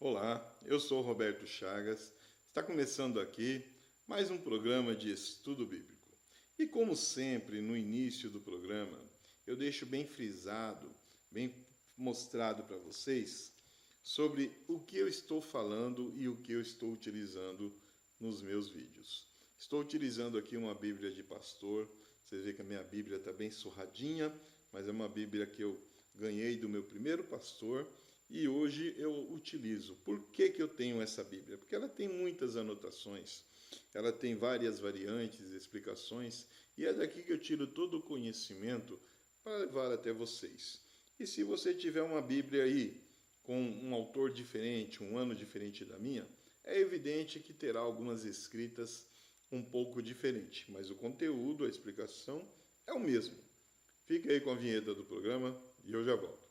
Olá, eu sou Roberto Chagas. Está começando aqui mais um programa de estudo bíblico. E como sempre, no início do programa, eu deixo bem frisado, bem mostrado para vocês sobre o que eu estou falando e o que eu estou utilizando nos meus vídeos. Estou utilizando aqui uma Bíblia de pastor. Você vê que a minha Bíblia está bem surradinha, mas é uma Bíblia que eu ganhei do meu primeiro pastor e hoje eu utilizo. Por que eu tenho essa Bíblia? Porque ela tem muitas anotações, ela tem várias variantes, explicações, e é daqui que eu tiro todo o conhecimento para levar até vocês. E se você tiver uma Bíblia aí com um autor diferente, um ano diferente da minha, é evidente que terá algumas escritas um pouco diferentes, mas o conteúdo, a explicação é o mesmo. Fica aí com a vinheta do programa e eu já volto.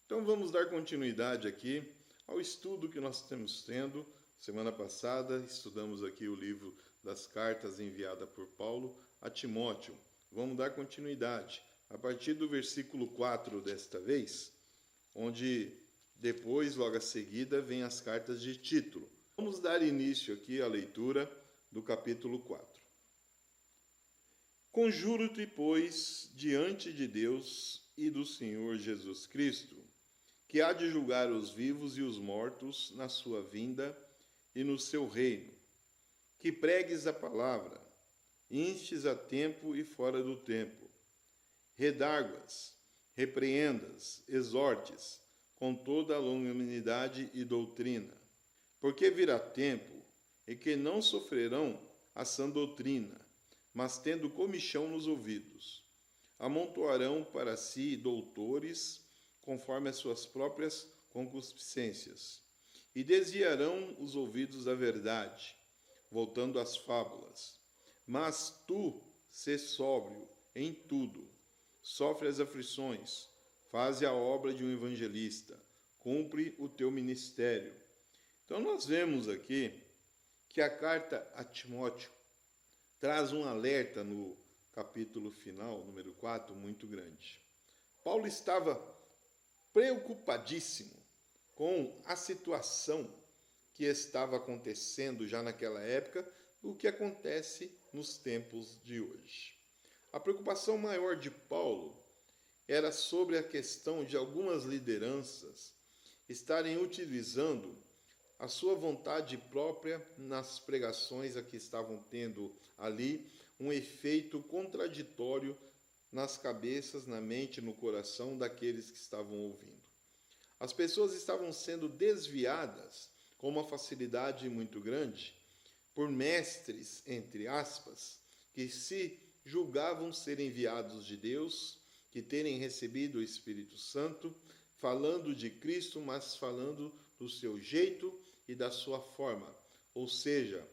Então vamos dar continuidade aqui ao estudo que nós estamos tendo. Semana passada estudamos aqui o livro das cartas enviadas por Paulo a Timóteo. Vamos dar continuidade a partir do versículo 4 desta vez, onde depois, logo a seguida, vem as cartas de Tito. Vamos dar início aqui à leitura do capítulo 4. Conjuro-te, pois, diante de Deus e do Senhor Jesus Cristo, que há de julgar os vivos e os mortos na sua vinda e no seu reino, que pregues a palavra, instes a tempo e fora do tempo, redarguas, repreendas, exortes, com toda a longanimidade e doutrina, porque virá tempo em que não sofrerão a sã doutrina, mas tendo comichão nos ouvidos, amontoarão para si doutores, conforme as suas próprias concupiscências, e desviarão os ouvidos da verdade, voltando às fábulas. Mas tu, sê sóbrio em tudo, sofre as aflições, faze a obra de um evangelista, cumpre o teu ministério. Então nós vemos aqui que a carta a Timóteo traz um alerta no capítulo final, número 4, muito grande. Paulo estava preocupadíssimo com a situação que estava acontecendo já naquela época, o que acontece nos tempos de hoje. A preocupação maior de Paulo era sobre a questão de algumas lideranças estarem utilizando a sua vontade própria nas pregações a que estavam tendo ali um efeito contraditório nas cabeças, na mente, no coração daqueles que estavam ouvindo. As pessoas estavam sendo desviadas com uma facilidade muito grande por mestres, entre aspas, que se julgavam ser enviados de Deus, que terem recebido o Espírito Santo, falando de Cristo, mas falando do seu jeito e da sua forma, ou seja,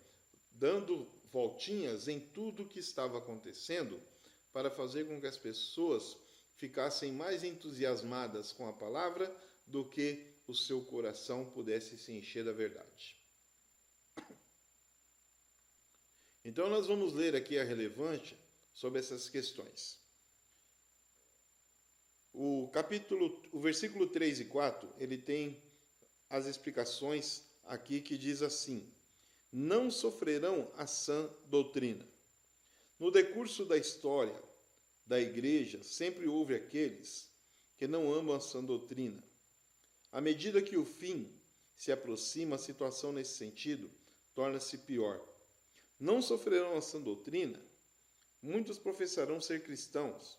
dando voltinhas em tudo o que estava acontecendo, para fazer com que as pessoas ficassem mais entusiasmadas com a palavra do que o seu coração pudesse se encher da verdade. Então nós vamos ler aqui a relevância sobre essas questões. O versículo 3 e 4, ele tem as explicações aqui que diz assim: não sofrerão a sã doutrina. No decurso da história da igreja, sempre houve aqueles que não amam a sã doutrina. À medida que o fim se aproxima, a situação nesse sentido torna-se pior. Não sofrerão a sã doutrina. Muitos professarão ser cristãos,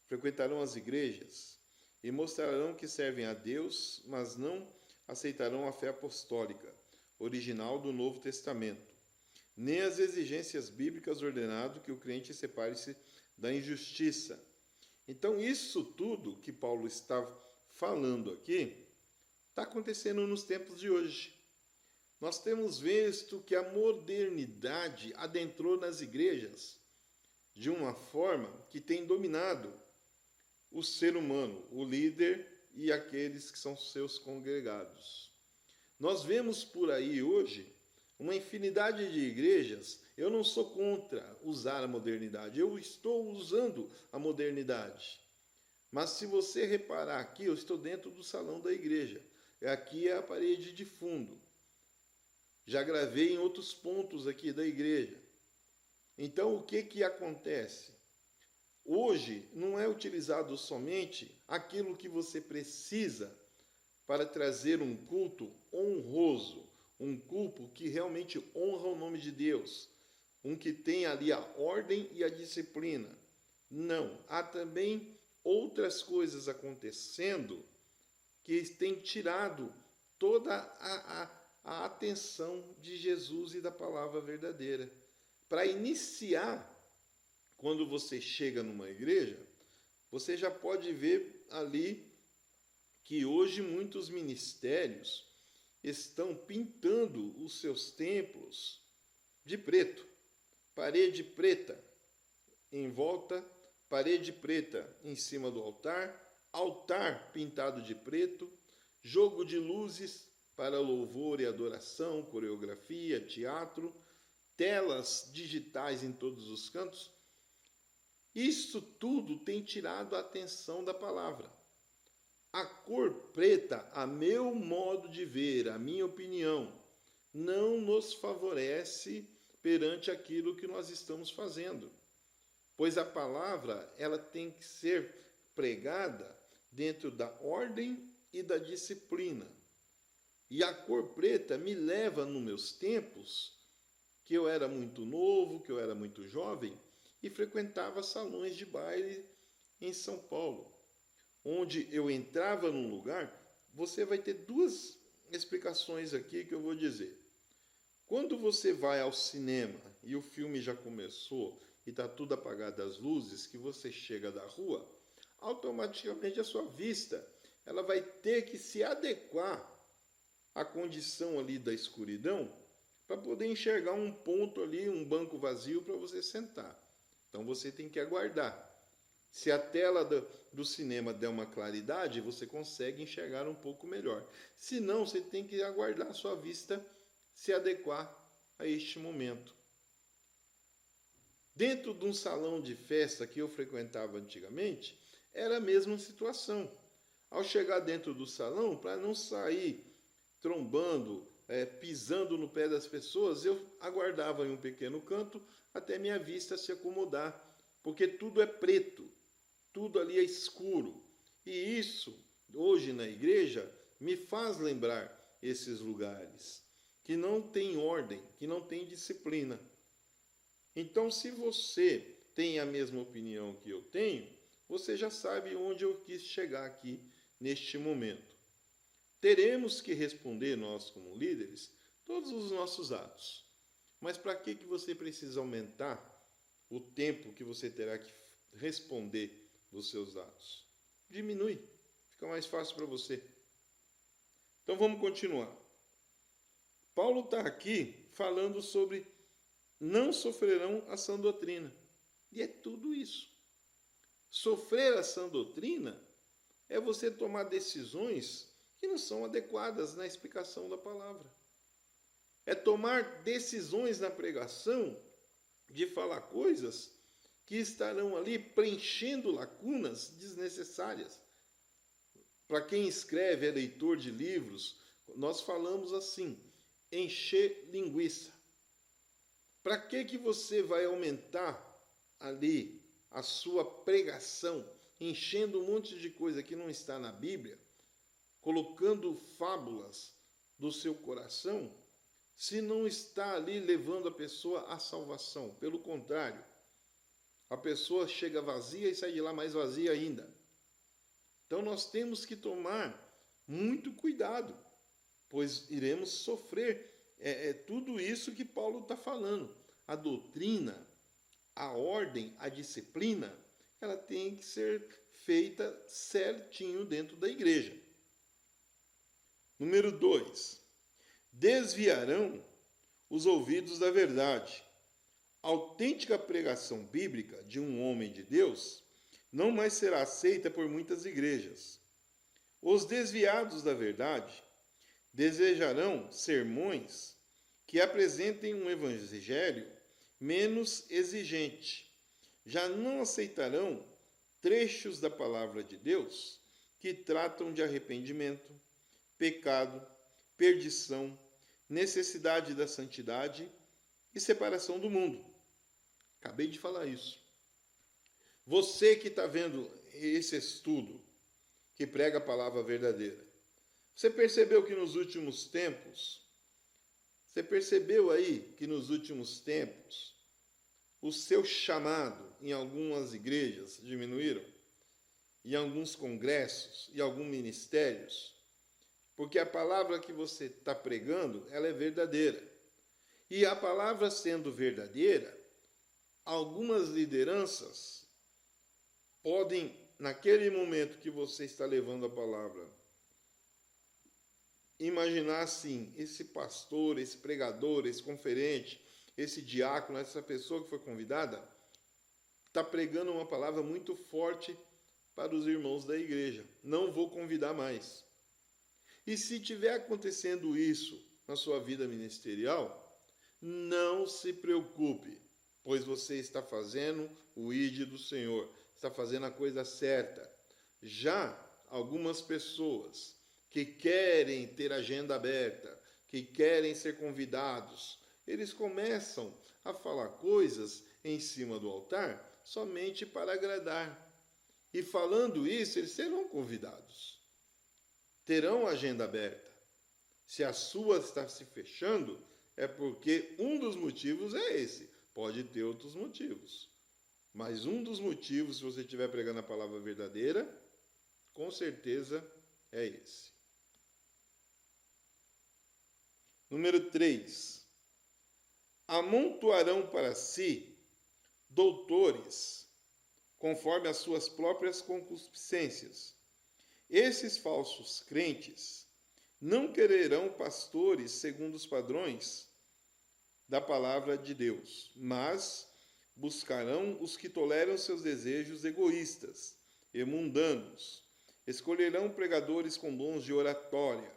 frequentarão as igrejas e mostrarão que servem a Deus, mas não aceitarão a fé apostólica, original do Novo Testamento, nem as exigências bíblicas ordenado que o crente separe-se da injustiça. Então, isso tudo que Paulo está falando aqui, está acontecendo nos tempos de hoje. Nós temos visto que a modernidade adentrou nas igrejas de uma forma que tem dominado o ser humano, o líder e aqueles que são seus congregados. Nós vemos por aí hoje uma infinidade de igrejas. Eu não sou contra usar a modernidade, eu estou usando a modernidade. Mas se você reparar aqui, eu estou dentro do salão da igreja. Aqui é a parede de fundo. Já gravei em outros pontos aqui da igreja. Então, o que acontece? Hoje, não é utilizado somente aquilo que você precisa para trazer um culto honroso, um culto que realmente honra o nome de Deus, um que tem ali a ordem e a disciplina. Não, há também outras coisas acontecendo que têm tirado toda a atenção de Jesus e da palavra verdadeira. Para iniciar, quando você chega numa igreja, você já pode ver ali que hoje muitos ministérios estão pintando os seus templos de preto, parede preta em volta, parede preta em cima do altar, altar pintado de preto, jogo de luzes para louvor e adoração, coreografia, teatro, telas digitais em todos os cantos. Isso tudo tem tirado a atenção da palavra. A cor preta, a meu modo de ver, a minha opinião, não nos favorece perante aquilo que nós estamos fazendo. Pois a palavra, ela tem que ser pregada dentro da ordem e da disciplina. E a cor preta me leva nos meus tempos, que eu era muito novo, que eu era muito jovem, e frequentava salões de baile em São Paulo. Onde eu entrava num lugar, você vai ter duas explicações aqui que eu vou dizer. Quando você vai ao cinema e o filme já começou e está tudo apagado as luzes, que você chega da rua, automaticamente a sua vista ela vai ter que se adequar à condição ali da escuridão para poder enxergar um ponto ali, um banco vazio para você sentar. Então você tem que aguardar. Se a tela do cinema der uma claridade, você consegue enxergar um pouco melhor. Se não, você tem que aguardar a sua vista se adequar a este momento. Dentro de um salão de festa que eu frequentava antigamente, era a mesma situação. Ao chegar dentro do salão, para não sair trombando, pisando no pé das pessoas, eu aguardava em um pequeno canto até minha vista se acomodar, porque tudo é preto. Tudo ali é escuro. E isso, hoje na igreja, me faz lembrar esses lugares que não tem ordem, que não tem disciplina. Então, se você tem a mesma opinião que eu tenho, você já sabe onde eu quis chegar aqui neste momento. Teremos que responder, nós como líderes, todos os nossos atos. Mas para que você precisa aumentar o tempo que você terá que responder dos seus atos? Diminui, fica mais fácil para você. Então vamos continuar. Paulo está aqui falando sobre não sofrerão a sã doutrina. E é tudo isso. Sofrer a sã doutrina é você tomar decisões que não são adequadas na explicação da palavra. É tomar decisões na pregação de falar coisas que estarão ali preenchendo lacunas desnecessárias. Para quem escreve, é leitor de livros, nós falamos assim, encher linguiça. Para que você vai aumentar ali a sua pregação, enchendo um monte de coisa que não está na Bíblia, colocando fábulas do seu coração, se não está ali levando a pessoa à salvação? Pelo contrário, a pessoa chega vazia e sai de lá mais vazia ainda. Então nós temos que tomar muito cuidado, pois iremos sofrer tudo isso que Paulo está falando. A doutrina, a ordem, a disciplina, ela tem que ser feita certinho dentro da igreja. Número 2. Desviarão os ouvidos da verdade. A autêntica pregação bíblica de um homem de Deus não mais será aceita por muitas igrejas. Os desviados da verdade desejarão sermões que apresentem um evangelho menos exigente. Já não aceitarão trechos da palavra de Deus que tratam de arrependimento, pecado, perdição, necessidade da santidade e separação do mundo. Acabei de falar isso. Você que está vendo esse estudo, que prega a palavra verdadeira, você percebeu que nos últimos tempos, o seu chamado em algumas igrejas diminuíram, em alguns congressos e alguns ministérios, porque a palavra que você está pregando, ela é verdadeira. E a palavra sendo verdadeira, algumas lideranças podem, naquele momento que você está levando a palavra, imaginar assim, esse pastor, esse pregador, esse conferente, esse diácono, essa pessoa que foi convidada, está pregando uma palavra muito forte para os irmãos da igreja. Não vou convidar mais. E se estiver acontecendo isso na sua vida ministerial, não se preocupe, pois você está fazendo o ID do Senhor, está fazendo a coisa certa. Já algumas pessoas que querem ter agenda aberta, que querem ser convidados, eles começam a falar coisas em cima do altar somente para agradar. E falando isso, eles serão convidados. Terão agenda aberta. Se a sua está se fechando, é porque um dos motivos é esse. Pode ter outros motivos. Mas um dos motivos, se você estiver pregando a palavra verdadeira, com certeza é esse. Número 3. Amontoarão para si doutores, conforme as suas próprias concupiscências. Esses falsos crentes não quererão pastores segundo os padrões da palavra de Deus, mas buscarão os que toleram seus desejos egoístas e mundanos. Escolherão pregadores com dons de oratória,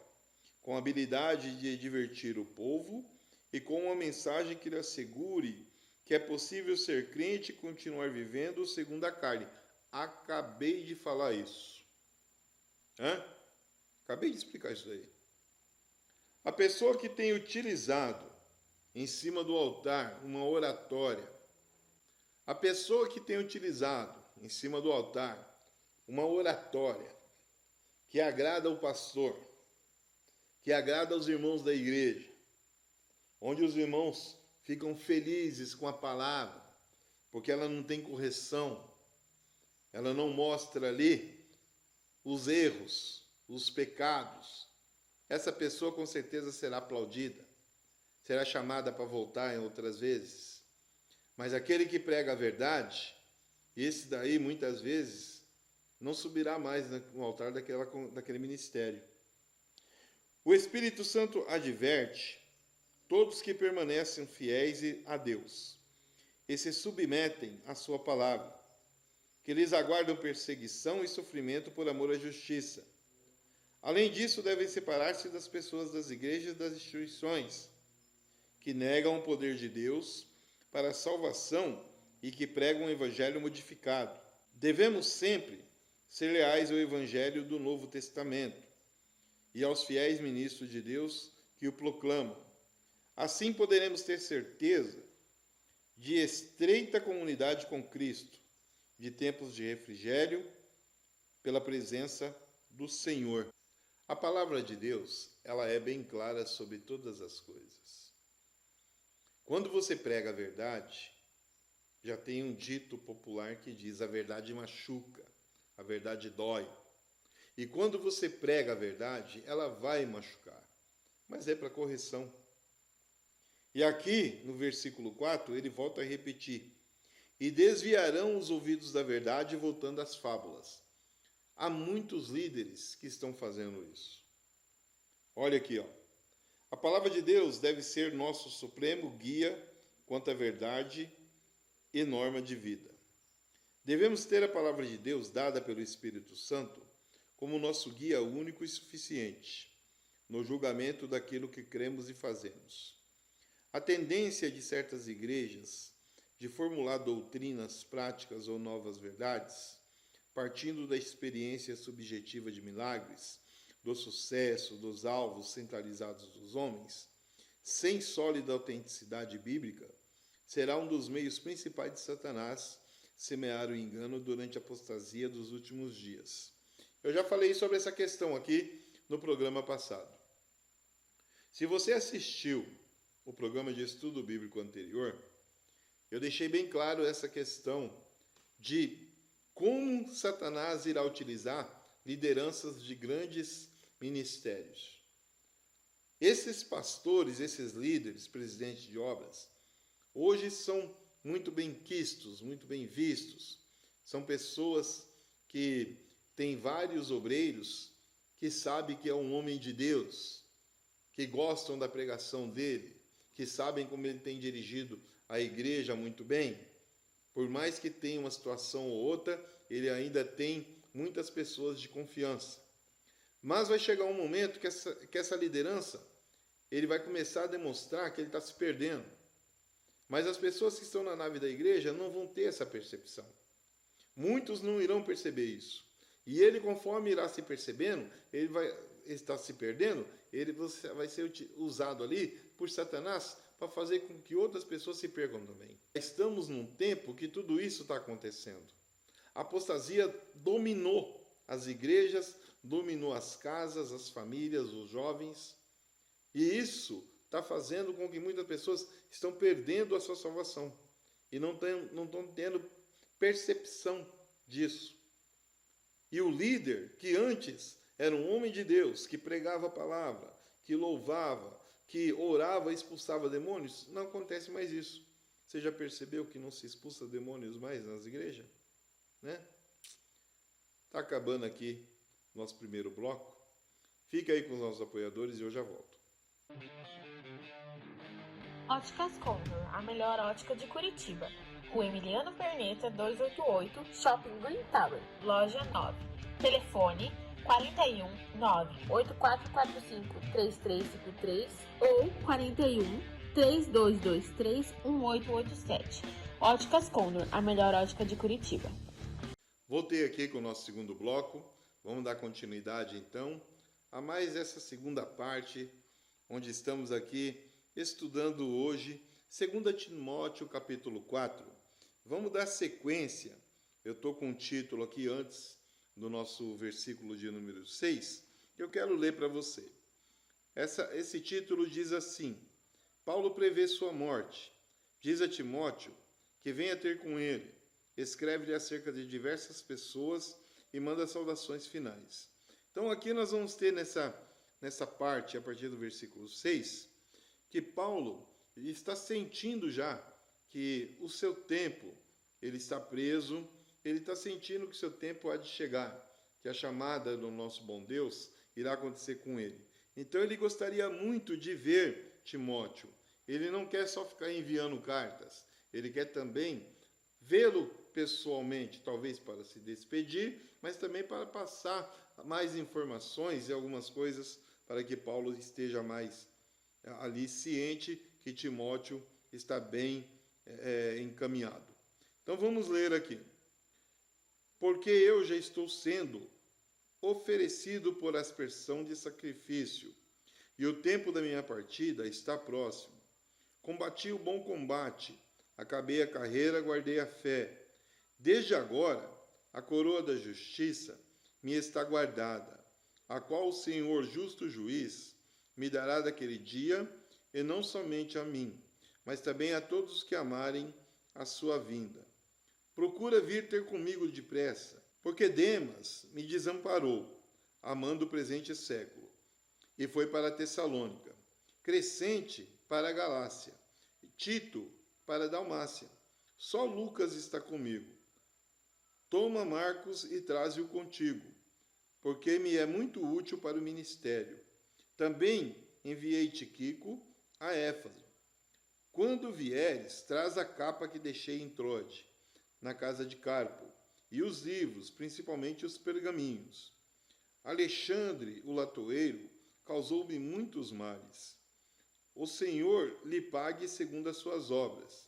com habilidade de divertir o povo e com uma mensagem que lhe assegure que é possível ser crente e continuar vivendo segundo a carne. Acabei de falar isso. Acabei de explicar isso aí. A pessoa que tem utilizado em cima do altar uma oratória, a pessoa que tem utilizado em cima do altar uma oratória que agrada ao pastor, que agrada aos irmãos da igreja, onde os irmãos ficam felizes com a palavra, porque ela não tem correção, ela não mostra ali os erros, os pecados. Essa pessoa com certeza será aplaudida, será chamada para voltar em outras vezes. Mas aquele que prega a verdade, esse daí muitas vezes não subirá mais no altar daquele ministério. O Espírito Santo adverte todos que permanecem fiéis a Deus e se submetem à sua palavra, que lhes aguardam perseguição e sofrimento por amor à justiça. Além disso, devem separar-se das pessoas das igrejas e das instituições que negam o poder de Deus para a salvação e que pregam um evangelho modificado. Devemos sempre ser leais ao evangelho do Novo Testamento e aos fiéis ministros de Deus que o proclamam. Assim poderemos ter certeza de estreita comunidade com Cristo, de tempos de refrigério pela presença do Senhor. A palavra de Deus, ela é bem clara sobre todas as coisas. Quando você prega a verdade, já tem um dito popular que diz: a verdade machuca, a verdade dói. E quando você prega a verdade, ela vai machucar, mas é para correção. E aqui, no versículo 4, ele volta a repetir: e desviarão os ouvidos da verdade, voltando às fábulas. Há muitos líderes que estão fazendo isso. Olha aqui, ó. A palavra de Deus deve ser nosso supremo guia quanto à verdade e norma de vida. Devemos ter a palavra de Deus dada pelo Espírito Santo como nosso guia único e suficiente no julgamento daquilo que cremos e fazemos. A tendência de certas igrejas de formular doutrinas, práticas ou novas verdades partindo da experiência subjetiva de milagres, do sucesso, dos alvos centralizados dos homens, sem sólida autenticidade bíblica, será um dos meios principais de Satanás semear o engano durante a apostasia dos últimos dias. Eu já falei sobre essa questão aqui no programa passado. Se você assistiu o programa de estudo bíblico anterior, eu deixei bem claro essa questão de como Satanás irá utilizar lideranças de grandes ministérios. Esses pastores, esses líderes, presidentes de obras, hoje são muito bem quistos, muito bem vistos. São pessoas que têm vários obreiros que sabem que é um homem de Deus, que gostam da pregação dele, que sabem como ele tem dirigido a igreja muito bem. Por mais que tenha uma situação ou outra, ele ainda tem muitas pessoas de confiança. Mas vai chegar um momento que essa liderança, ele vai começar a demonstrar que ele está se perdendo. Mas as pessoas que estão na nave da igreja não vão ter essa percepção. Muitos não irão perceber isso. E ele, conforme irá se percebendo, ele vai estar se perdendo, ele vai ser usado ali por Satanás para fazer com que outras pessoas se percam também. Estamos num tempo que tudo isso está acontecendo. A apostasia dominou as igrejas, dominou as casas, as famílias, os jovens. E isso está fazendo com que muitas pessoas estão perdendo a sua salvação. E não estão tendo percepção disso. E o líder, que antes era um homem de Deus, que pregava a palavra, que louvava, que orava e expulsava demônios, não acontece mais isso. Você já percebeu que não se expulsa demônios mais nas igrejas? Né? Está acabando aqui nosso primeiro bloco. Fica aí com os nossos apoiadores e eu já volto. Óticas Condor, a melhor ótica de Curitiba. Rua Emiliano Perneta, 288, Shopping Green Tower, Loja 9. Telefone 41 98445 3353 ou 41 3223 1887. Óticas Condor, a melhor ótica de Curitiba. Voltei aqui com o nosso segundo bloco. Vamos dar continuidade então a mais essa segunda parte, onde estamos aqui estudando hoje 2 Timóteo capítulo 4. Vamos dar sequência. Eu estou com um título aqui antes do nosso versículo de número 6, que eu quero ler para você. Esse título diz assim: Paulo prevê sua morte. Diz a Timóteo que venha ter com ele. Escreve-lhe acerca de diversas pessoas e manda saudações finais. Então aqui nós vamos ter nessa parte, a partir do versículo 6, que Paulo está sentindo já que o seu tempo, ele está preso, ele está sentindo que o seu tempo há de chegar, que a chamada do nosso bom Deus irá acontecer com ele. Então ele gostaria muito de ver Timóteo. Ele não quer só ficar enviando cartas, ele quer também vê-lo pessoalmente, talvez para se despedir, mas também para passar mais informações e algumas coisas para que Paulo esteja mais ali ciente que Timóteo está bem encaminhado. Então vamos ler aqui. Porque eu já estou sendo oferecido por aspersão de sacrifício, e o tempo da minha partida está próximo. Combati o bom combate, acabei a carreira, guardei a fé. Desde agora, a coroa da justiça me está guardada, a qual o Senhor, justo juiz, me dará daquele dia, e não somente a mim, mas também a todos os que amarem a sua vinda. Procura vir ter comigo depressa, porque Demas me desamparou, amando o presente século, e foi para Tessalônica, Crescente para a Galácia, Tito para a Dalmácia. Só Lucas está comigo. Toma Marcos e traze-o contigo, porque me é muito útil para o ministério. Também enviei Tíquico a Éfaso. Quando vieres, traz a capa que deixei em Troade, na casa de Carpo, e os livros, principalmente os pergaminhos. Alexandre, o latoeiro, causou-me muitos males. O Senhor lhe pague segundo as suas obras.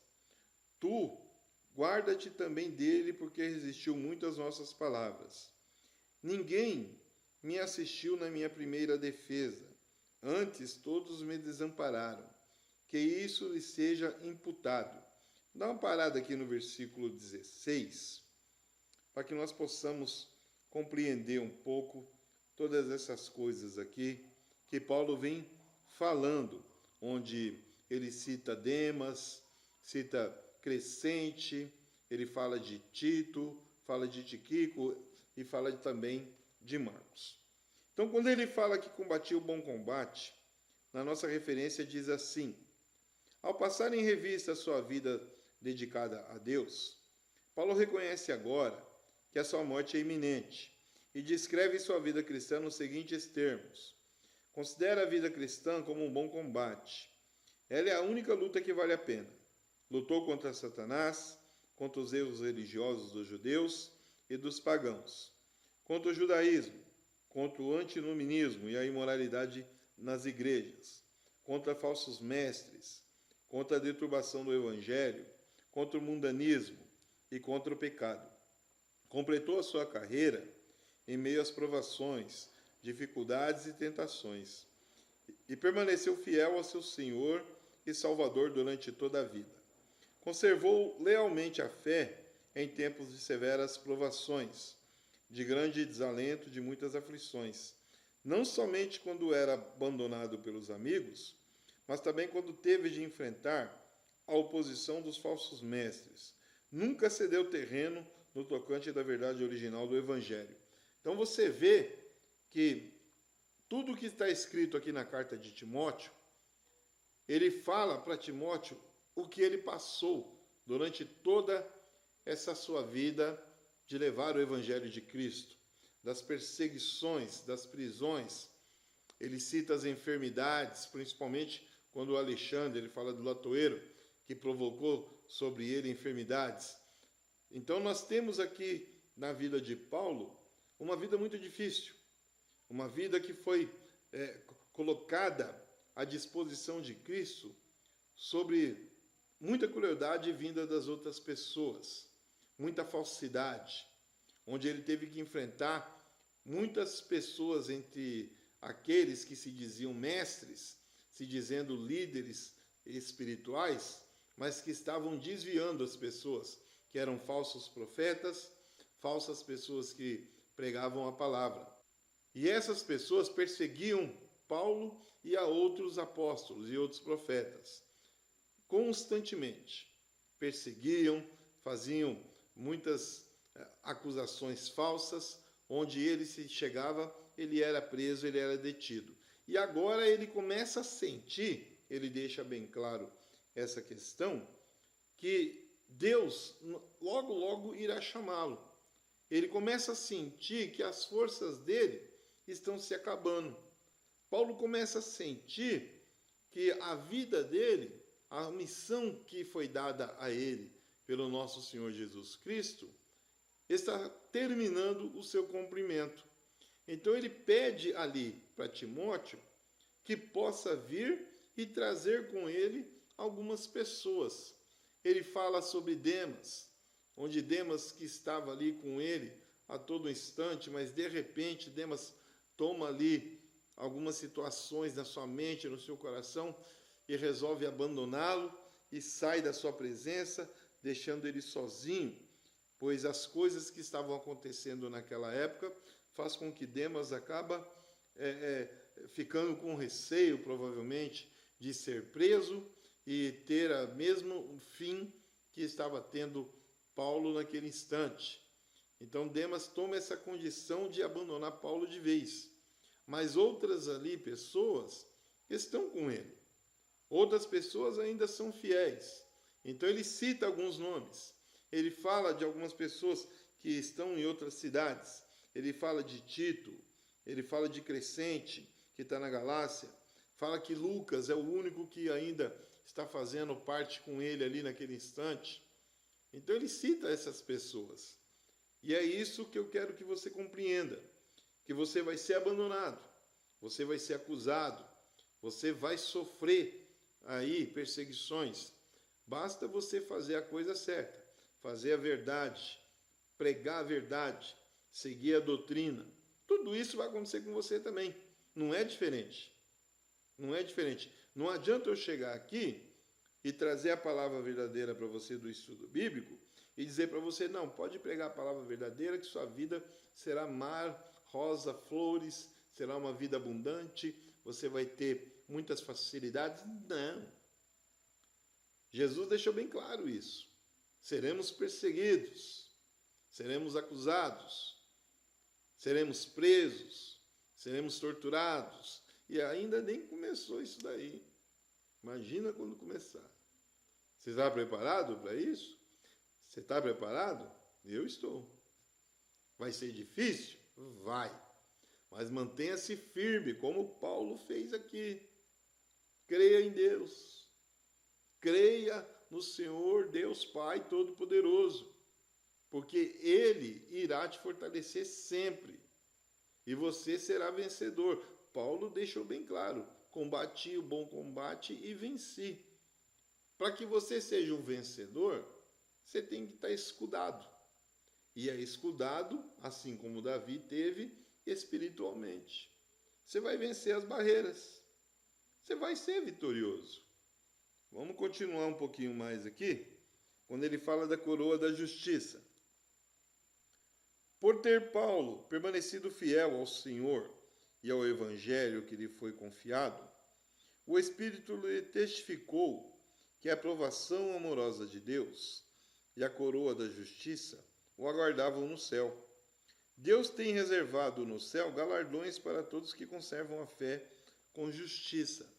Tu guarda-te também dele, porque resistiu muito às nossas palavras. Ninguém me assistiu na minha primeira defesa. Antes todos me desampararam. Que isso lhe seja imputado. Dá uma parada aqui no versículo 16, para que nós possamos compreender um pouco todas essas coisas aqui que Paulo vem falando, onde ele cita Demas, cita Crescente, ele fala de Tito, fala de Tíquico e fala também de Marcos. Então, quando ele fala que combatia o bom combate, na nossa referência diz assim: ao passar em revista a sua vida dedicada a Deus, Paulo reconhece agora que a sua morte é iminente e descreve sua vida cristã nos seguintes termos: considera a vida cristã como um bom combate. Ela é a única luta que vale a pena. Lutou contra Satanás, contra os erros religiosos dos judeus e dos pagãos, contra o judaísmo, contra o antinomianismo e a imoralidade nas igrejas, contra falsos mestres, contra a deturbação do evangelho, contra o mundanismo e contra o pecado. Completou a sua carreira em meio às provações, dificuldades e tentações, e permaneceu fiel ao seu Senhor e Salvador durante toda a vida. Conservou lealmente a fé em tempos de severas provações, de grande desalento, de muitas aflições, não somente quando era abandonado pelos amigos, mas também quando teve de enfrentar a oposição dos falsos mestres. Nunca cedeu terreno no tocante da verdade original do Evangelho. Então você vê que tudo que está escrito aqui na carta de Timóteo, ele fala para Timóteo o que ele passou durante toda essa sua vida de levar o Evangelho de Cristo, das perseguições, das prisões. Ele cita as enfermidades, principalmente quando o Alexandre, ele fala do latoeiro, que provocou sobre ele enfermidades. Então nós temos aqui na vida de Paulo uma vida muito difícil, uma vida que foi colocada à disposição de Cristo sobre muita crueldade vinda das outras pessoas, muita falsidade, onde ele teve que enfrentar muitas pessoas entre aqueles que se diziam mestres, se dizendo líderes espirituais, mas que estavam desviando as pessoas, que eram falsos profetas, falsas pessoas que pregavam a palavra. E essas pessoas perseguiam Paulo e a outros apóstolos e outros profetas constantemente. Perseguiam, faziam muitas acusações falsas, onde ele se chegava, ele era preso, ele era detido. E agora ele começa a sentir, ele deixa bem claro essa questão, que Deus logo, logo irá chamá-lo. Ele começa a sentir que as forças dele estão se acabando. Paulo começa a sentir que a vida dele, a missão que foi dada a ele pelo nosso Senhor Jesus Cristo, está terminando o seu cumprimento. Então ele pede ali para Timóteo que possa vir e trazer com ele algumas pessoas. Ele fala sobre Demas, onde Demas que estava ali com ele a todo instante, mas de repente Demas toma ali algumas situações na sua mente, no seu coração, e resolve abandoná-lo e sai da sua presença, deixando ele sozinho, pois as coisas que estavam acontecendo naquela época faz com que Demas acaba ficando com receio, provavelmente, de ser preso e ter o mesmo fim que estava tendo Paulo naquele instante. Então Demas toma essa condição de abandonar Paulo de vez. Mas outras ali pessoas estão com ele. Outras pessoas ainda são fiéis. Então ele cita alguns nomes. Ele fala de algumas pessoas que estão em outras cidades. Ele fala de Tito, ele fala de Crescente, que está na Galácia. Fala que Lucas é o único que ainda está fazendo parte com ele ali naquele instante. Então ele cita essas pessoas. E é isso que eu quero que você compreenda. Que você vai ser abandonado, você vai ser acusado, você vai sofrer aí perseguições. Basta você fazer a coisa certa, fazer a verdade, pregar a verdade, seguir a doutrina. Tudo isso vai acontecer com você também. Não é diferente. Não é diferente. Não adianta eu chegar aqui e trazer a palavra verdadeira para você do estudo bíblico e dizer para você, não, pode pregar a palavra verdadeira que sua vida será mar, rosa, flores, será uma vida abundante, você vai ter muitas facilidades. Não. Jesus deixou bem claro isso. Seremos perseguidos, seremos acusados, seremos presos, seremos torturados. E ainda nem começou isso daí. Imagina quando começar. Você está preparado para isso? Você está preparado? Eu estou. Vai ser difícil? Vai. Mas mantenha-se firme, como Paulo fez aqui. Creia em Deus. Creia no Senhor Deus Pai Todo-Poderoso, porque Ele irá te fortalecer sempre. E você será vencedor. Paulo deixou bem claro, combati o bom combate e venci. Para que você seja um vencedor, você tem que estar escudado. E é escudado, assim como Davi teve, espiritualmente. Você vai vencer as barreiras. Você vai ser vitorioso. Vamos continuar um pouquinho mais aqui, quando ele fala da coroa da justiça. Por ter Paulo permanecido fiel ao Senhor e ao Evangelho que lhe foi confiado, o Espírito lhe testificou que a aprovação amorosa de Deus e a coroa da justiça o aguardavam no céu. Deus tem reservado no céu galardões para todos que conservam a fé com justiça.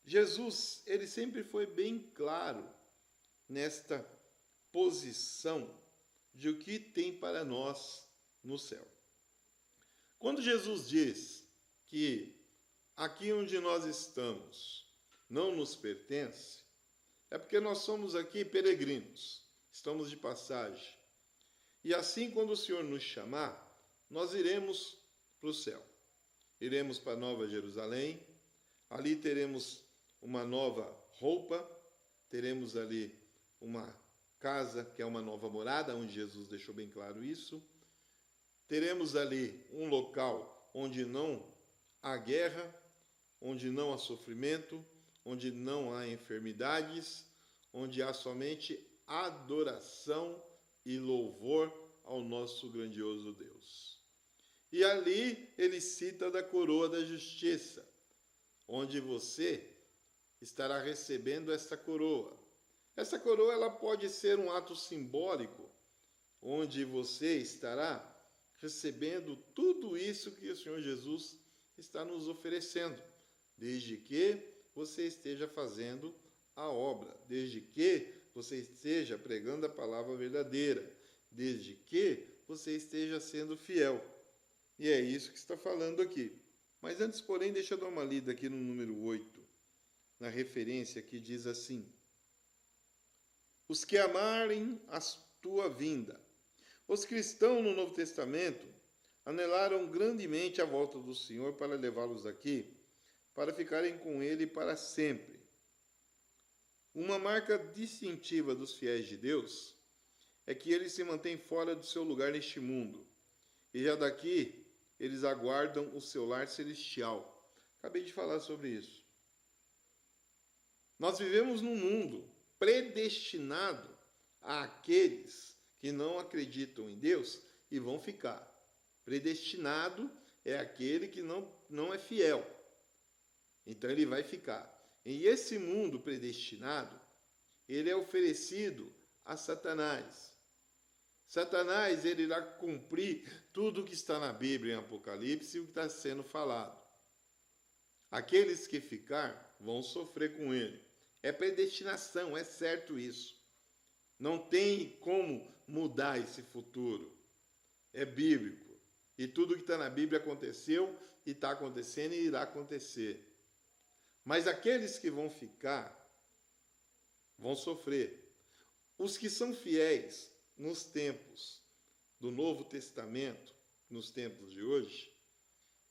Jesus, ele sempre foi bem claro nesta posição de o que tem para nós no céu. Quando Jesus diz que aqui onde nós estamos não nos pertence, é porque nós somos aqui peregrinos, estamos de passagem. E assim, quando o Senhor nos chamar, nós iremos para o céu. Iremos para Nova Jerusalém, ali teremos uma nova roupa, teremos ali uma casa que é uma nova morada, onde Jesus deixou bem claro isso. Teremos ali um local onde não há guerra, onde não há sofrimento, onde não há enfermidades, onde há somente adoração e louvor ao nosso grandioso Deus. E ali ele cita da coroa da justiça, onde você estará recebendo essa coroa. Essa coroa ela pode ser um ato simbólico, onde você estará recebendo tudo isso que o Senhor Jesus está nos oferecendo, desde que você esteja fazendo a obra, desde que você esteja pregando a palavra verdadeira, desde que você esteja sendo fiel. E é isso que está falando aqui. Mas antes, porém, deixa eu dar uma lida aqui no número 8, na referência que diz assim: os que amarem a tua vinda. Os cristãos no Novo Testamento anelaram grandemente a volta do Senhor para levá-los aqui, para ficarem com Ele para sempre. Uma marca distintiva dos fiéis de Deus é que eles se mantêm fora do seu lugar neste mundo, e já daqui eles aguardam o seu lar celestial. Acabei de falar sobre isso. Nós vivemos num mundo predestinado àqueles que não acreditam em Deus e vão ficar. Predestinado é aquele que não é fiel. Então ele vai ficar. E esse mundo predestinado, ele é oferecido a Satanás. Satanás, ele irá cumprir tudo o que está na Bíblia, em Apocalipse, e o que está sendo falado. Aqueles que ficar vão sofrer com ele. É predestinação, é certo isso. Não tem como mudar esse futuro. É bíblico. E tudo que está na Bíblia aconteceu, e está acontecendo e irá acontecer. Mas aqueles que vão ficar, vão sofrer. Os que são fiéis nos tempos do Novo Testamento, nos tempos de hoje,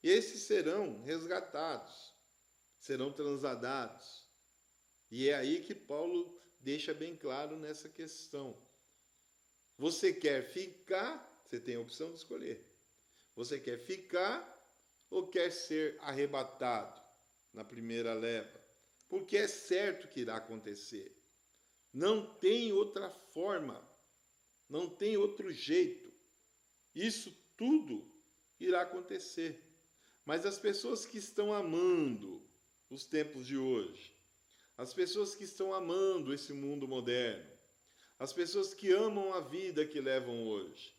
esses serão resgatados, serão transladados. E é aí que Paulo deixa bem claro nessa questão. Você quer ficar, você tem a opção de escolher. Você quer ficar ou quer ser arrebatado na primeira leva? Porque é certo que irá acontecer. Não tem outra forma, não tem outro jeito. Isso tudo irá acontecer. Mas as pessoas que estão amando os tempos de hoje, as pessoas que estão amando esse mundo moderno, as pessoas que amam a vida que levam hoje,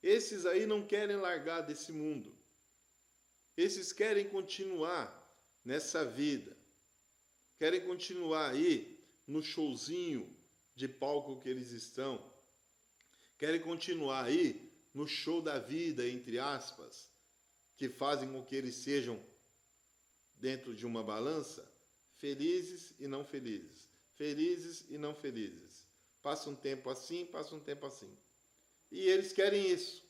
esses aí não querem largar desse mundo. Esses querem continuar nessa vida. Querem continuar aí no showzinho de palco que eles estão. Querem continuar aí no show da vida, entre aspas, que fazem com que eles sejam, dentro de uma balança, felizes e não felizes. Felizes e não felizes. Passa um tempo assim, passa um tempo assim. E eles querem isso.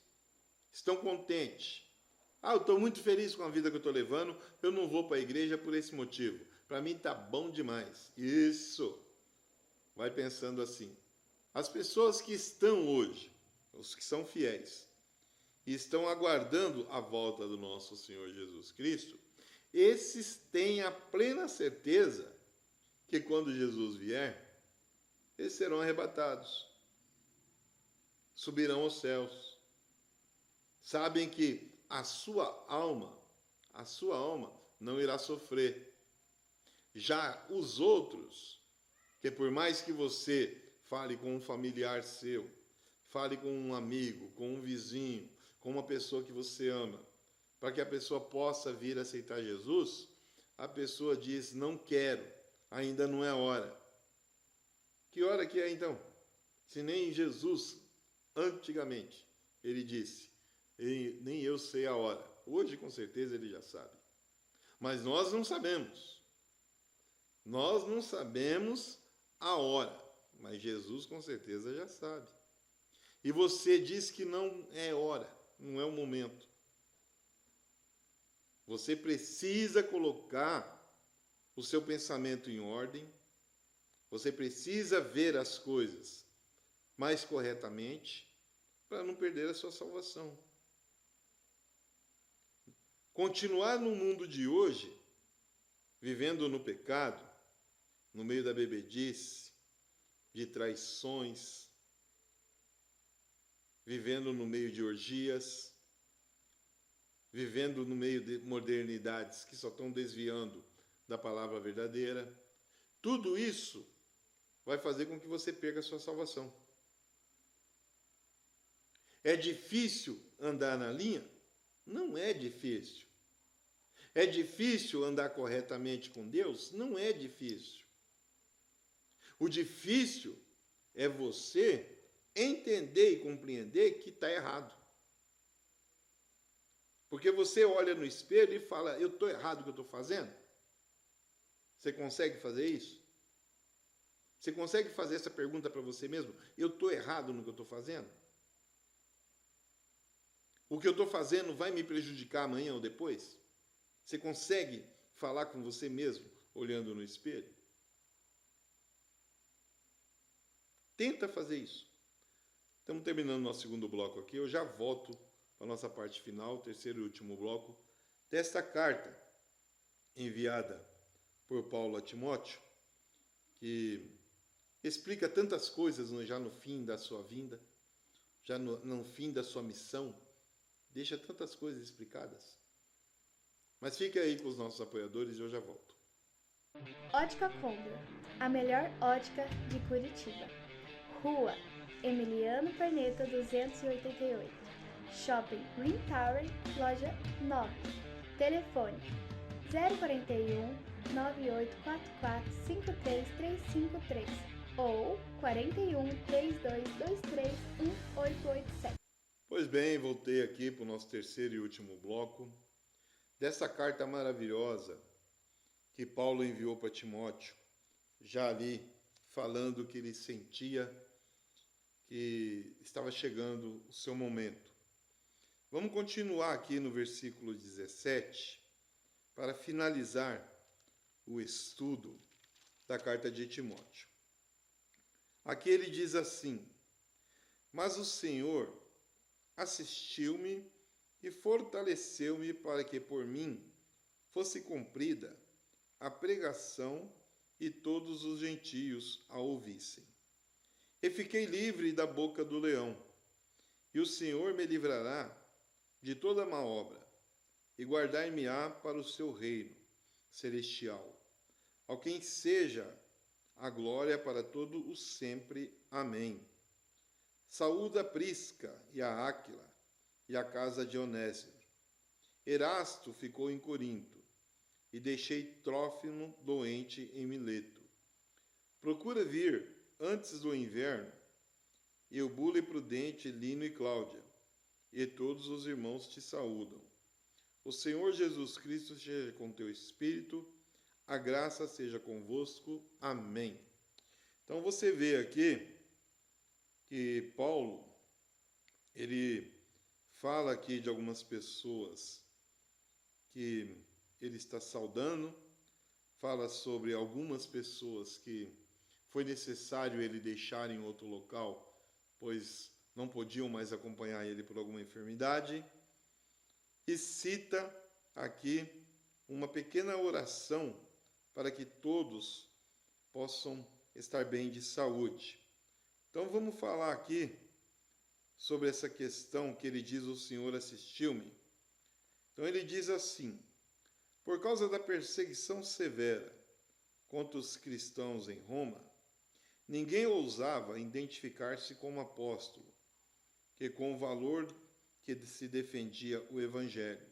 Estão contentes. Eu estou muito feliz com a vida que eu estou levando, eu não vou para a igreja por esse motivo. Para mim está bom demais. Isso. Vai pensando assim. As pessoas que estão hoje, os que são fiéis, e estão aguardando a volta do nosso Senhor Jesus Cristo, esses têm a plena certeza que quando Jesus vier, eles serão arrebatados. Subirão aos céus. Sabem que a sua alma não irá sofrer. Já os outros, que por mais que você fale com um familiar seu, fale com um amigo, com um vizinho, com uma pessoa que você ama, para que a pessoa possa vir aceitar Jesus, a pessoa diz, não quero, ainda não é hora. Que hora que é então? Se nem Jesus, antigamente, ele disse, nem eu sei a hora. Hoje, com certeza, ele já sabe. Mas nós não sabemos. Nós não sabemos a hora. Mas Jesus, com certeza, já sabe. E você diz que não é hora, não é o momento. Você precisa colocar o seu pensamento em ordem. Você precisa ver as coisas mais corretamente para não perder a sua salvação. Continuar no mundo de hoje, vivendo no pecado, no meio da bebedice, de traições, vivendo no meio de orgias, vivendo no meio de modernidades que só estão desviando da palavra verdadeira, tudo isso vai fazer com que você perca a sua salvação. É difícil andar na linha? Não é difícil. É difícil andar corretamente com Deus? Não é difícil. O difícil é você entender e compreender que está errado. Porque você olha no espelho e fala, eu estou errado no que eu estou fazendo? Você consegue fazer isso? Você consegue fazer essa pergunta para você mesmo? Eu estou errado no que eu estou fazendo? O que eu estou fazendo vai me prejudicar amanhã ou depois? Você consegue falar com você mesmo, olhando no espelho? Tenta fazer isso. Estamos terminando nosso segundo bloco aqui. Eu já volto para a nossa parte final, terceiro e último bloco, desta carta enviada por Paulo a Timóteo, que explica tantas coisas já no fim da sua vinda, já no fim da sua missão, deixa tantas coisas explicadas. Mas fique aí com os nossos apoiadores e eu já volto. Ótica Condor, a melhor ótica de Curitiba. Rua Emiliano Perneta 288, Shopping Green Tower, loja 9. Telefone 041 9844 53353 ou 41 3223 1887. Pois bem, voltei aqui para o nosso terceiro e último bloco dessa carta maravilhosa que Paulo enviou para Timóteo, já ali falando que ele sentia que estava chegando o seu momento. Vamos continuar aqui no versículo 17 para finalizar o estudo da carta de Timóteo. Aqui ele diz assim: Mas o Senhor assistiu-me e fortaleceu-me para que por mim fosse cumprida a pregação e todos os gentios a ouvissem. E fiquei livre da boca do leão, e o Senhor me livrará de toda má obra, e guardar-me-á para o seu reino celestial, ao quem seja a glória para todo o sempre. Amém. Saúda a Prisca e a Áquila e a casa de Onésimo. Erasto ficou em Corinto, e deixei Trófimo doente em Mileto. Procura vir antes do inverno, Eubule Prudente, Lino e Cláudia, e todos os irmãos te saúdam. O Senhor Jesus Cristo esteja com teu espírito, a graça seja convosco. Amém. Então você vê aqui que Paulo, ele fala aqui de algumas pessoas que ele está saudando, fala sobre algumas pessoas que foi necessário ele deixar em outro local, pois não podiam mais acompanhar ele por alguma enfermidade, e cita aqui uma pequena oração para que todos possam estar bem de saúde. Então vamos falar aqui sobre essa questão que ele diz: o Senhor assistiu-me. Então ele diz assim: por causa da perseguição severa contra os cristãos em Roma, ninguém ousava identificar-se como apóstolo, que com o valor que se defendia o Evangelho.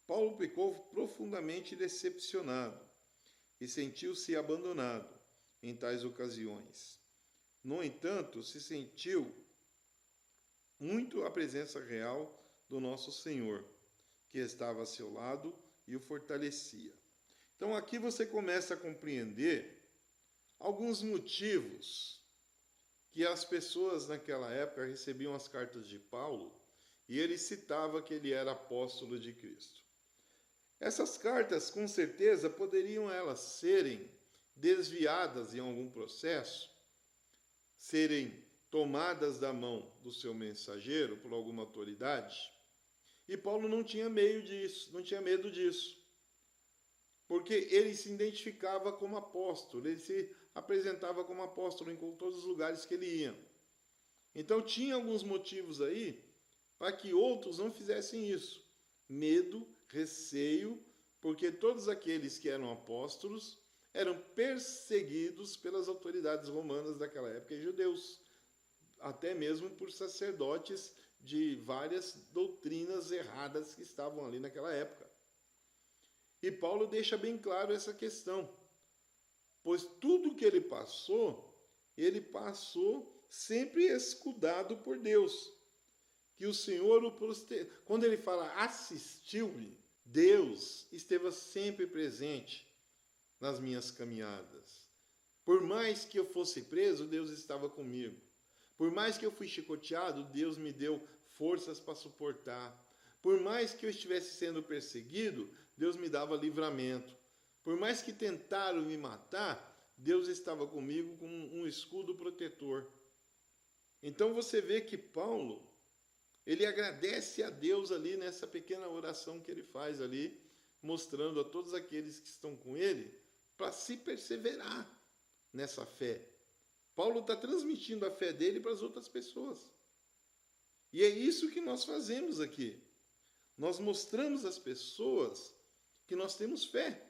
Paulo ficou profundamente decepcionado e sentiu-se abandonado em tais ocasiões. No entanto, se sentiu muito a presença real do nosso Senhor, que estava a seu lado e o fortalecia. Então aqui você começa a compreender alguns motivos que as pessoas naquela época recebiam as cartas de Paulo e ele citava que ele era apóstolo de Cristo. Essas cartas, com certeza, poderiam elas serem desviadas em algum processo, serem tomadas da mão do seu mensageiro por alguma autoridade. E Paulo não tinha medo disso, porque ele se identificava como apóstolo, ele se apresentava como apóstolo em todos os lugares que ele ia. Então tinha alguns motivos aí para que outros não fizessem isso. Medo, receio, porque todos aqueles que eram apóstolos eram perseguidos pelas autoridades romanas daquela época e judeus, até mesmo por sacerdotes de várias doutrinas erradas que estavam ali naquela época. E Paulo deixa bem claro essa questão, pois tudo que ele passou sempre escudado por Deus. Que o Senhor, quando ele fala assistiu-me, Deus esteve sempre presente nas minhas caminhadas. Por mais que eu fosse preso, Deus estava comigo. Por mais que eu fui chicoteado, Deus me deu forças para suportar. Por mais que eu estivesse sendo perseguido, Deus me dava livramento. Por mais que tentaram me matar, Deus estava comigo com um escudo protetor. Então você vê que Paulo, ele agradece a Deus ali nessa pequena oração que ele faz ali, mostrando a todos aqueles que estão com ele, para se perseverar nessa fé. Paulo está transmitindo a fé dele para as outras pessoas. E é isso que nós fazemos aqui. Nós mostramos às pessoas que nós temos fé.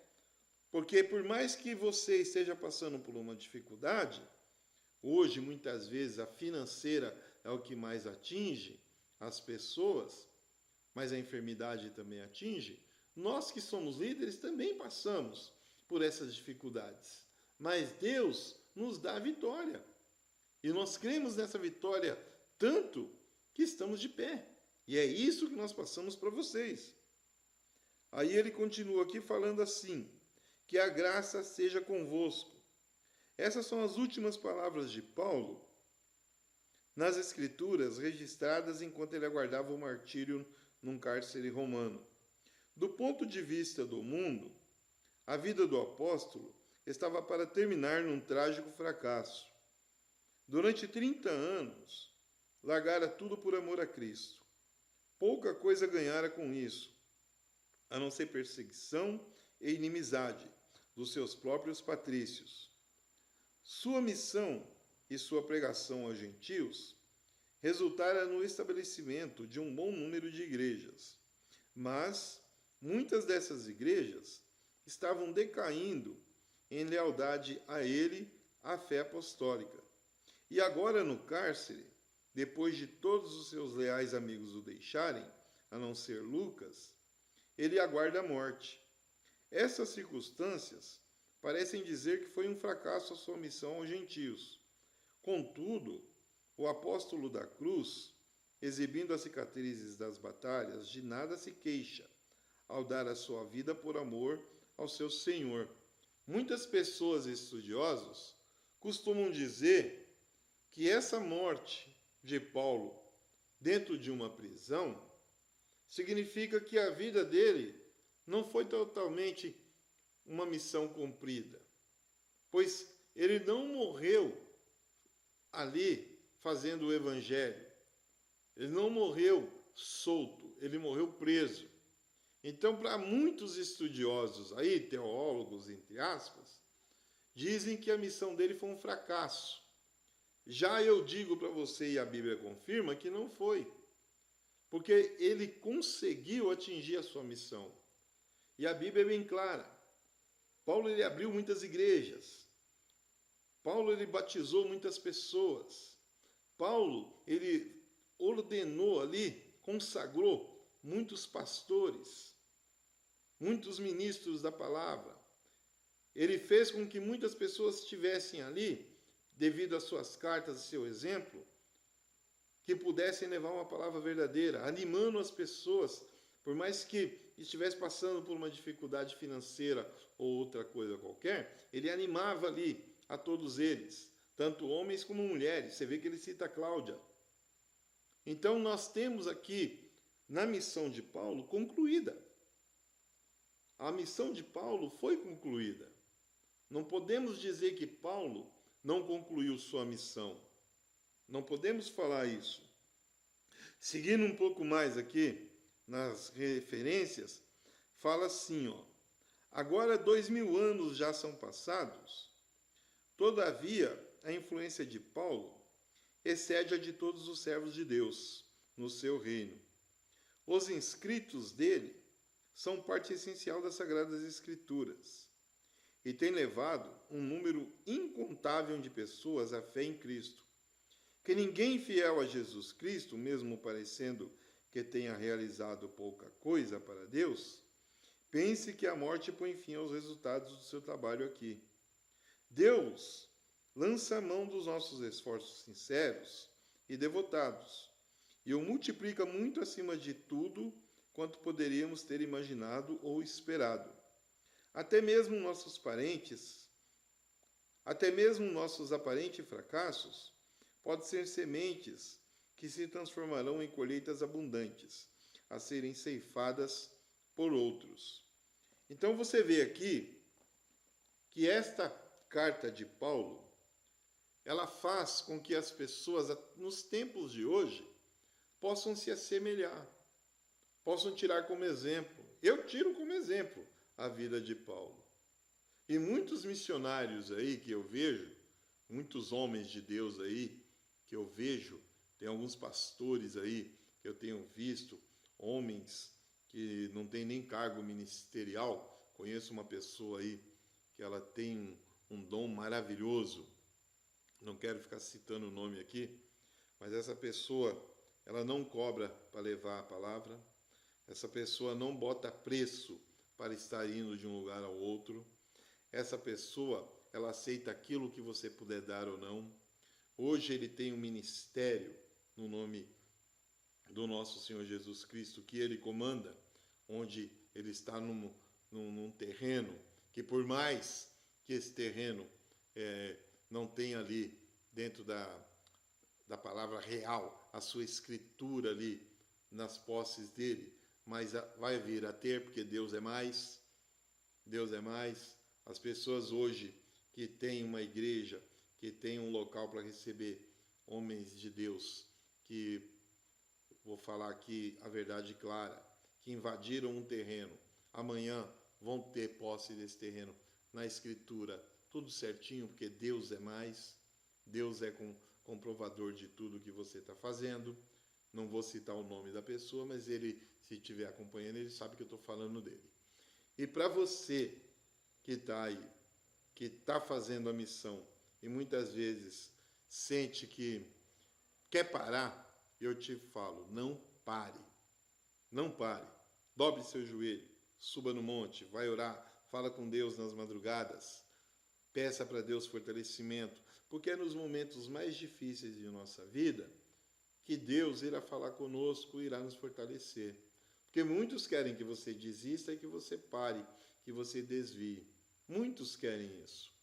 Porque por mais que você esteja passando por uma dificuldade, hoje muitas vezes a financeira é o que mais atinge as pessoas, mas a enfermidade também atinge, nós que somos líderes também passamos por essas dificuldades. Mas Deus nos dá a vitória. E nós cremos nessa vitória tanto que estamos de pé. E é isso que nós passamos para vocês. Aí ele continua aqui falando assim: que a graça seja convosco. Essas são as últimas palavras de Paulo nas Escrituras, registradas enquanto ele aguardava o martírio num cárcere romano. Do ponto de vista do mundo, a vida do apóstolo estava para terminar num trágico fracasso. Durante 30 anos, largara tudo por amor a Cristo. Pouca coisa ganhara com isso, a não ser perseguição e inimizade dos seus próprios patrícios. Sua missão e sua pregação aos gentios resultara no estabelecimento de um bom número de igrejas, mas muitas dessas igrejas estavam decaindo em lealdade a ele, à fé apostólica. E agora no cárcere, depois de todos os seus leais amigos o deixarem, a não ser Lucas, ele aguarda a morte. Essas circunstâncias parecem dizer que foi um fracasso a sua missão aos gentios. Contudo, o apóstolo da cruz, exibindo as cicatrizes das batalhas, de nada se queixa ao dar a sua vida por amor ao seu Senhor. Muitas pessoas estudiosos costumam dizer que essa morte de Paulo dentro de uma prisão significa que a vida dele não foi totalmente uma missão cumprida, pois ele não morreu ali fazendo o evangelho, ele não morreu solto, ele morreu preso. Então, para muitos estudiosos aí, teólogos, entre aspas, dizem que a missão dele foi um fracasso. Já eu digo para você, e a Bíblia confirma, que não foi. Porque ele conseguiu atingir a sua missão. E a Bíblia é bem clara. Paulo ele abriu muitas igrejas. Paulo ele batizou muitas pessoas. Paulo ele ordenou ali, consagrou muitos pastores, muitos ministros da palavra. Ele fez com que muitas pessoas estivessem ali, devido às suas cartas e seu exemplo, que pudessem levar uma palavra verdadeira, animando as pessoas, por mais que estivesse passando por uma dificuldade financeira ou outra coisa qualquer, ele animava ali a todos eles, tanto homens como mulheres. Você vê que ele cita Cláudia. Então nós temos aqui, na missão de Paulo, concluída. A missão de Paulo foi concluída. Não podemos dizer que Paulo não concluiu sua missão. Não podemos falar isso. Seguindo um pouco mais aqui, nas referências, fala assim, ó. Agora 2000 anos já são passados, todavia a influência de Paulo excede a de todos os servos de Deus no seu reino. Os inscritos dele são parte essencial das Sagradas Escrituras e têm levado um número incontável de pessoas à fé em Cristo. Que ninguém fiel a Jesus Cristo, mesmo parecendo que tenha realizado pouca coisa para Deus, pense que a morte põe fim aos resultados do seu trabalho aqui. Deus lança a mão dos nossos esforços sinceros e devotados, e o multiplica muito acima de tudo quanto poderíamos ter imaginado ou esperado. Até mesmo nossos aparentes fracassos podem ser sementes que se transformarão em colheitas abundantes, a serem ceifadas por outros. Então você vê aqui que esta carta de Paulo, ela faz com que as pessoas, nos tempos de hoje, possam se assemelhar, possam tirar como exemplo. Eu tiro como exemplo a vida de Paulo. E muitos missionários aí que eu vejo, muitos homens de Deus aí que eu vejo, tem alguns pastores aí que eu tenho visto, homens que não têm nem cargo ministerial. Conheço uma pessoa aí que ela tem um dom maravilhoso. Não quero ficar citando o nome aqui, mas essa pessoa, ela não cobra para levar a palavra. Essa pessoa não bota preço para estar indo de um lugar ao outro. Essa pessoa, ela aceita aquilo que você puder dar ou não. Hoje ele tem um ministério no nome do nosso Senhor Jesus Cristo, que ele comanda, onde ele está num terreno que, por mais que esse terreno não tenha ali, dentro da palavra real, a sua escritura ali nas posses dele, mas vai vir a ter, porque Deus é mais. Deus é mais. As pessoas hoje que têm uma igreja, que têm um local para receber homens de Deus, que, vou falar aqui a verdade clara, que invadiram um terreno, amanhã vão ter posse desse terreno na Escritura, tudo certinho, porque Deus é mais, Deus é comprovador de tudo que você está fazendo. Não vou citar o nome da pessoa, mas ele, se estiver acompanhando, ele sabe que eu estou falando dele. E para você que está aí, que está fazendo a missão e muitas vezes sente que quer parar, eu te falo, não pare. Não pare. Dobre seu joelho, suba no monte, vai orar, fala com Deus nas madrugadas, peça para Deus fortalecimento, porque é nos momentos mais difíceis de nossa vida que Deus irá falar conosco, irá nos fortalecer. Porque muitos querem que você desista e que você pare, que você desvie. Muitos querem isso.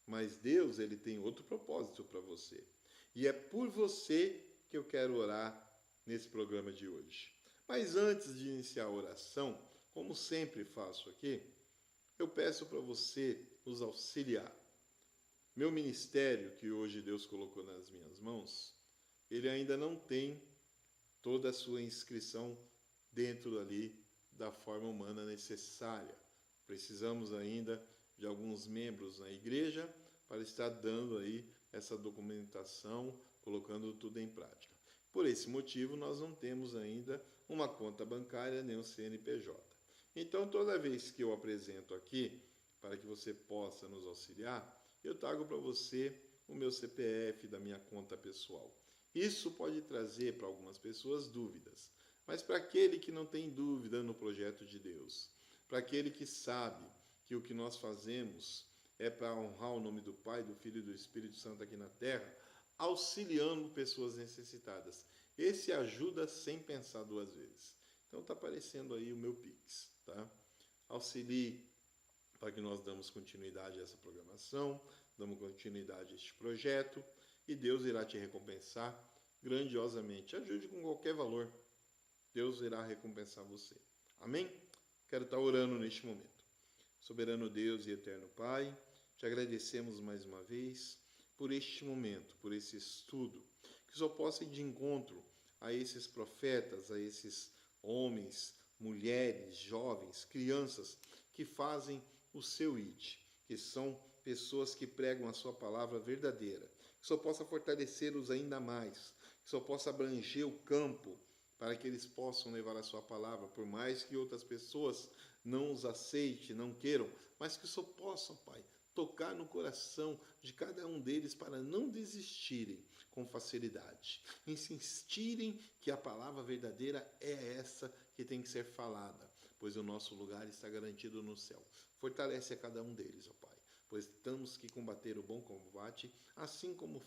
Mas Deus, ele tem outro propósito para você. E é por você que eu quero orar nesse programa de hoje. Mas antes de iniciar a oração, como sempre faço aqui, eu peço para você nos auxiliar. Meu ministério, que hoje Deus colocou nas minhas mãos, ele ainda não tem toda a sua inscrição dentro ali da forma humana necessária. Precisamos ainda de alguns membros na igreja para estar dando aí essa documentação, colocando tudo em prática. Por esse motivo, nós não temos ainda uma conta bancária nem um CNPJ. Então, toda vez que eu apresento aqui, para que você possa nos auxiliar, eu trago para você o meu CPF da minha conta pessoal. Isso pode trazer para algumas pessoas dúvidas, mas para aquele que não tem dúvida no projeto de Deus, para aquele que sabe que o que nós fazemos é para honrar o nome do Pai, do Filho e do Espírito Santo aqui na terra, auxiliando pessoas necessitadas. Esse ajuda sem pensar duas vezes. Então está aparecendo aí o meu Pix, tá? Auxilie para que nós damos continuidade a essa programação, damos continuidade a este projeto, e Deus irá te recompensar grandiosamente. Ajude com qualquer valor. Deus irá recompensar você. Amém? Quero estar orando neste momento. Soberano Deus e eterno Pai, te agradecemos mais uma vez por este momento, por esse estudo, que só possa ir de encontro a esses profetas, a esses homens, mulheres, jovens, crianças que fazem o seu ID, que são pessoas que pregam a sua palavra verdadeira, que só possa fortalecê-los ainda mais, que só possa abranger o campo para que eles possam levar a sua palavra, por mais que outras pessoas não os aceitem, não queiram, mas que só possam, Pai, tocar no coração de cada um deles para não desistirem com facilidade, insistirem que a palavra verdadeira é essa que tem que ser falada, pois o nosso lugar está garantido no céu. Fortalece a cada um deles, ó Pai, pois temos que combater o bom combate, assim como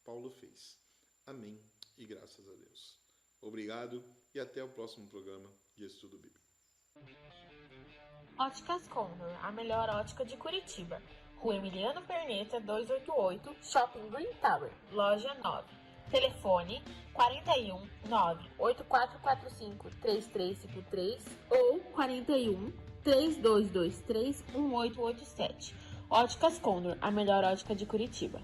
Paulo fez. Amém e graças a Deus. Obrigado e até o próximo programa de Estudo Bíblico. Óticas Condor, a melhor ótica de Curitiba. Rua Emiliano Perneta, 288, Shopping Green Tower, Loja 9. Telefone 41 98445 3353 ou 41 3223 1887. Óticas Condor, a melhor ótica de Curitiba.